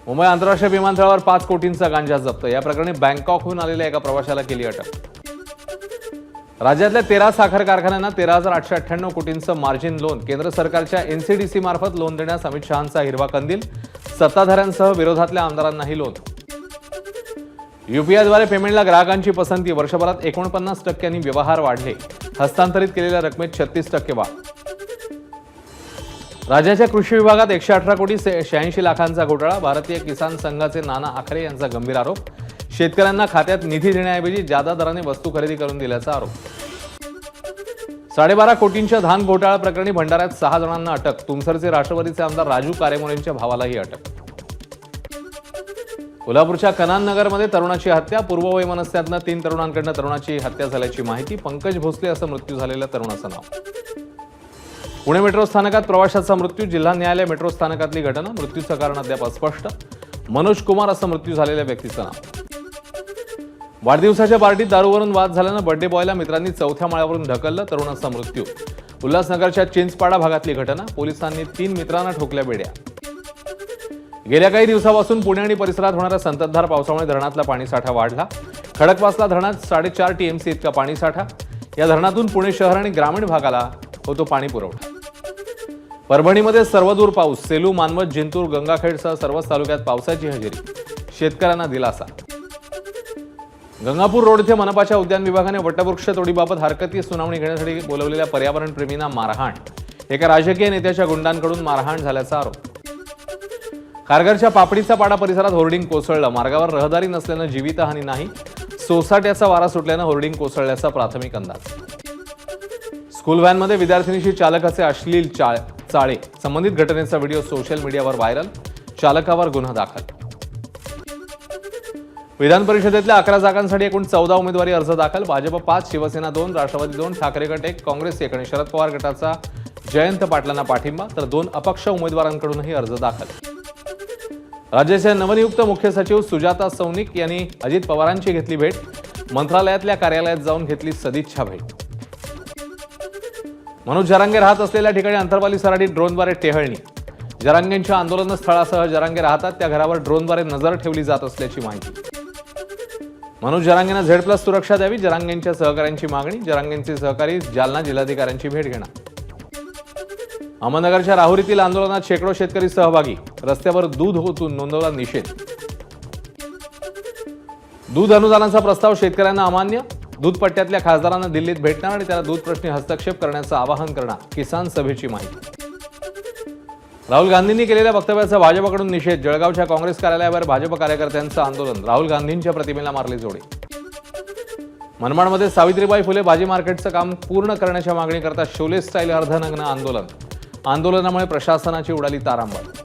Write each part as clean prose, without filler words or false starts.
मुंबई आंतरराष्ट्रीय विमानतळावर 5 कोटींचा गांजा जप्त। या प्रकरणी बँकॉकहून आलेल्या एका प्रवाशाला केली अटक। राज्यातल्या 13 साखर कारखान्यांना 13,898 कोटींचं मार्जिन लोन। केंद्र सरकारच्या एनसीडीसी मार्फत लोन देण्यास अमित शहांचा हिरवा कंदील। सत्ताधाऱ्यांसह विरोधातल्या आमदारांनाही लोन। यूपीआयद्वारे पेमेंटला ग्राहकांची पसंती। वर्षभरात 49% व्यवहार वाढले। हस्तांतरित केलेल्या रकमेत 36% वाढ। राज्याच्या कृषी विभागात 118 कोटी 86 लाखांचा घोटाळा। भारतीय किसान संघाचे नाना आखरे यांचा गंभीर आरोप। शेतकऱ्यांना खात्यात निधी देण्याऐवजी जादा दराने वस्तू खरेदी करून दिल्याचा आरोप। 12.5 कोटींच्या धान घोटाळा प्रकरणी भंडाऱ्यात 6 जणांना अटक। तुमसरचे राष्ट्रवादीचे आमदार राजू कारेमोरेंच्या भावालाही अटक। कोल्हापूरच्या कनान नगरमध्ये तरुणाची हत्या। पूर्ववैमनस्यातनं 3 तरुणांकडून तरुणाची हत्या झाल्याची माहिती। पंकज भोसले असं मृत्यू झालेल्या तरुणाचं नाव। पुणे मेट्रो स्थानकात प्रवाशाचा मृत्यू। जिल्हा न्यायालय मेट्रो स्थानकातली घटना। मृत्यूचं कारण अद्याप अस्पष्ट। मनोज कुमार असं मृत्यू झालेल्या व्यक्तीचं नाव। वाढदिवसाच्या पार्टीत दारूवरून वाद झाल्यानं बर्थडे बॉयला मित्रांनी 4थ्या माळ्यावरून ढकललं। तरुणाचा मृत्यू। उल्हासनगरच्या चिंचपाडा भागातली घटना। पोलिसांनी 3 मित्रांना ठोकल्या बेड्या। गेल्या काही दिवसापासून पुणे आणि परिसरात होणाऱ्या संततधार पावसामुळे धरणातला पाणीसाठा वाढला। खडकवासला धरणात 4.5 टीएमसी इतका पाणीसाठा। या धरणातून पुणे शहर आणि ग्रामीण भागाला होतो पाणी पुरवठा। परभणीमध्ये सर्वदूर पाऊस। सेलू, मानवत, जिंतूर, गंगाखेडसह सर्वच तालुक्यात पावसाची हजेरी। शेतकऱ्यांना दिलासा। गंगापूर रोड येथे मनपाच्या उद्यान विभागाने वटवृक्ष तोडीबाबत हरकती सुनावणी घेण्यासाठी बोलवलेल्या पर्यावरण प्रेमींना मारहाण। एका राजकीय नेत्याच्या गुंडांकडून मारहाण झाल्याचा आरोप। कारगरच्या पापडीचा पाडा परिसरात होर्डिंग कोसळलं। मार्गावर रहदारी नसल्यानं जीवितहानी नाही। सोसाट्याचा वारा सुटल्यानं होर्डिंग कोसळल्याचा प्राथमिक अंदाज। स्कूल व्हॅनमध्ये विद्यार्थिनीशी चालकाचे अश्लील चाळे। संबंधित घटनेचा व्हिडिओ सोशल मीडियावर व्हायरल। चालकावर गुन्हा दाखल। विधान परिषदेतल्या 11 जागांसाठी एकूण 14 उमेदवारी अर्ज दाखल। भाजप 5, शिवसेना 2, राष्ट्रवादी 2, ठाकरे गट 1, काँग्रेस 1 आणि शरद पवार गटाचा जयंत पाटलांना पाठिंबा, तर 2 अपक्ष उमेदवारांकडूनही अर्ज दाखल। राज्याचे नवनियुक्त मुख्य सचिव सुजाता सौनिक यांनी अजित पवारांची घेतली भेट। मंत्रालयातल्या कार्यालयात जाऊन घेतली सदिच्छा भेट। मनोज जरांगे राहत असलेल्या ठिकाणी अंतरवाली सराटीत ड्रोनद्वारे टेहळणी। जरांगेंच्या आंदोलन स्थळासह जरांगे राहतात त्या घरावर ड्रोनद्वारे नजर ठेवली जात असल्याची माहिती। मनोज जरांगेंना Z+ सुरक्षा द्यावी, जरांगेंच्या सहकाऱ्यांची मागणी। जरांगेंचे सहकारी जालना जिल्हाधिकाऱ्यांची भेट घेणार। अहमदनगरच्या राहुरीतील आंदोलनात शेकडो शेतकरी सहभागी। रस्त्यावर दूध ओतून नोंदवला निषेध। दूध अनुदानाचा प्रस्ताव शेतकऱ्यांना अमान्य। दूध पट्ट्यातल्या खासदारांना दिल्लीत भेटणार आणि त्याला दूध प्रश्नी हस्तक्षेप करण्याचं आवाहन करणार। किसान सभेची माहिती। राहुल गांधींनी केलेल्या वक्तव्याचा भाजपकडून निषेध। जळगावच्या काँग्रेस कार्यालयावर भाजप कार्यकर्त्यांचं आंदोलन। राहुल गांधींच्या प्रतिमेला मारले जोडे। मनमाडमध्ये सावित्रीबाई फुले भाजी मार्केटचं काम पूर्ण करण्याच्या मागणीकरता शोले स्टाईल अर्धनग्न आंदोलन। आंदोलनामुळे प्रशासनाची उडाली तारांबळ।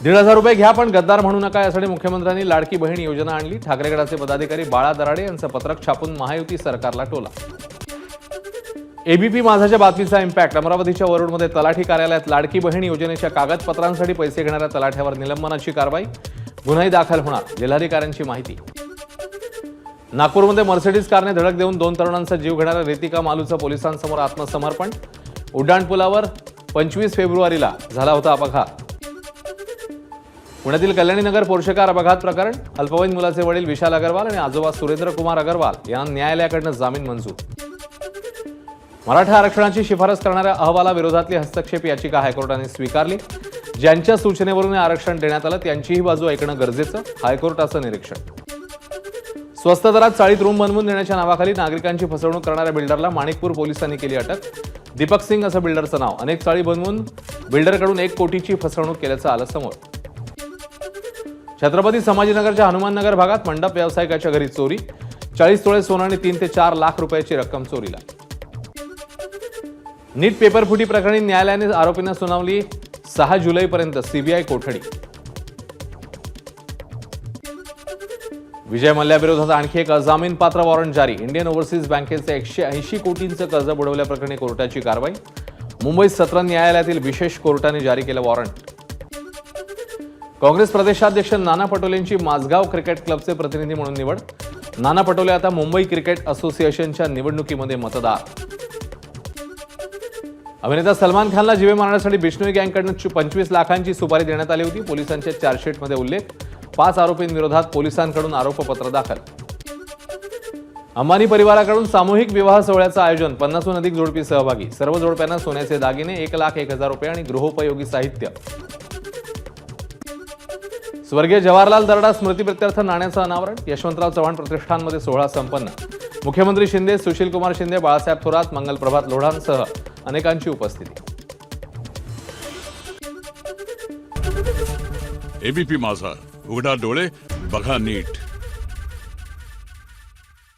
1,500 रुपये घ्या पण गद्दार म्हणू नका यासाठी मुख्यमंत्र्यांनी लाडकी बहीण योजना आणली। ठाकरे गटाचे पदाधिकारी बाळा दराडे यांचं पत्रक छापून महायुती सरकारला टोला। एबीपी माझाच्या बातमीचा इम्पॅक्ट। अमरावतीच्या वरुडमध्ये तलाठी कार्यालयात लाडकी बहीण योजनेच्या कागदपत्रांसाठी पैसे घेणाऱ्या तलाठ्यावर निलंबनाची कारवाई। गुन्हाही दाखल होणार। जिल्हाधिकाऱ्यांची माहिती। नागपूरमध्ये मर्सिडीज कारने धडक देऊन 2 तरुणांचा जीव घेणाऱ्या रितिका मालूचं पोलिसांसमोर आत्मसमर्पण। उड्डाणपुलावर 25 फेब्रुवारीला झाला होता अपघात। पुण्यातील कल्याणीनगर पोर्शे कार अपघात प्रकरण। अल्पवयीन मुलाचे वडील विशाल अग्रवाल आणि आजोबा सुरेंद्र कुमार अग्रवाल यांना न्यायालयाकडून जामीन मंजूर। मराठा आरक्षणाची शिफारस करणाऱ्या अहवालाविरोधातली हस्तक्षेप याचिका हायकोर्टाने स्वीकारली। ज्यांच्या सूचनेवरून आरक्षण देण्यात आलं त्यांचीही बाजू ऐकणं गरजेचं। हायकोर्टाचं निरीक्षण। स्वस्त दरात चाळीत रूम बनवून देण्याच्या नावाखाली नागरिकांची फसवणूक करणाऱ्या बिल्डरला माणिकपूर पोलिसांनी केली अटक। दीपक सिंग असं बिल्डरचं नाव। अनेक चाळी बनवून बिल्डरकडून 1 कोटीची फसवणूक केल्याचं आलं समोर। छत्रपती संभाजीनगरच्या हनुमाननगर भागात मंडप व्यावसायिकाच्या घरी चोरी। 40 तोळे सोनं आणि 3 ते 4 लाख रुपयाची रक्कम चोरीला। नीट पेपरफुटी प्रकरणी न्यायालयाने आरोपींना सुनावली 6 जुलैपर्यंत सीबीआय कोठडी। विजय मल्ल्याविरोधात आणखी एक अजामीनपात्र वॉरंट जारी। इंडियन ओव्हरसीज बँकेचे 180 कोटींचं कर्ज बुडवल्याप्रकरणी कोर्टाची कारवाई। मुंबई सत्र न्यायालयातील विशेष कोर्टाने जारी केलं वॉरंट। काँग्रेस प्रदेशाध्यक्ष नाना पटोलेंची माझगाव क्रिकेट क्लबचे प्रतिनिधी म्हणून निवड। नाना पटोले आता मुंबई क्रिकेट असोसिएशनच्या निवडणुकीमध्ये मतदार। अभिनेता सलमान खानला जीवे मारण्यासाठी बिश्नोई गँगकडून 25 लाखांची सुपारी देण्यात आली होती. पोलिसांच्या चार्जशीटमध्ये उल्लेख. 5 आरोपींविरोधात पोलिसांकडून आरोपपत्र दाखल. अंबानी परिवाराकडून सामूहिक विवाह सोहळ्याचं आयोजन. 50हून अधिक जोडपी सहभागी. सर्व जोडप्यांना सोन्याचे दागिने, 1,01,000 रुपये आणि गृहोपयोगी साहित्य. स्वर्गीय जवाहरलाल दर्डा स्मृतिप्रित्यर्थ नाण्याचं अनावरण. यशवंतराव चव्हाण प्रतिष्ठानमध्ये सोहळा संपन्न. मुख्यमंत्री शिंदे, सुशीलकुमार शिंदे, बाळासाहेब थोरात, मंगलप्रभात लोढांसह अनेकांची उपस्थिती. एबीपी माझा, उघडा डोळे बघा नीट.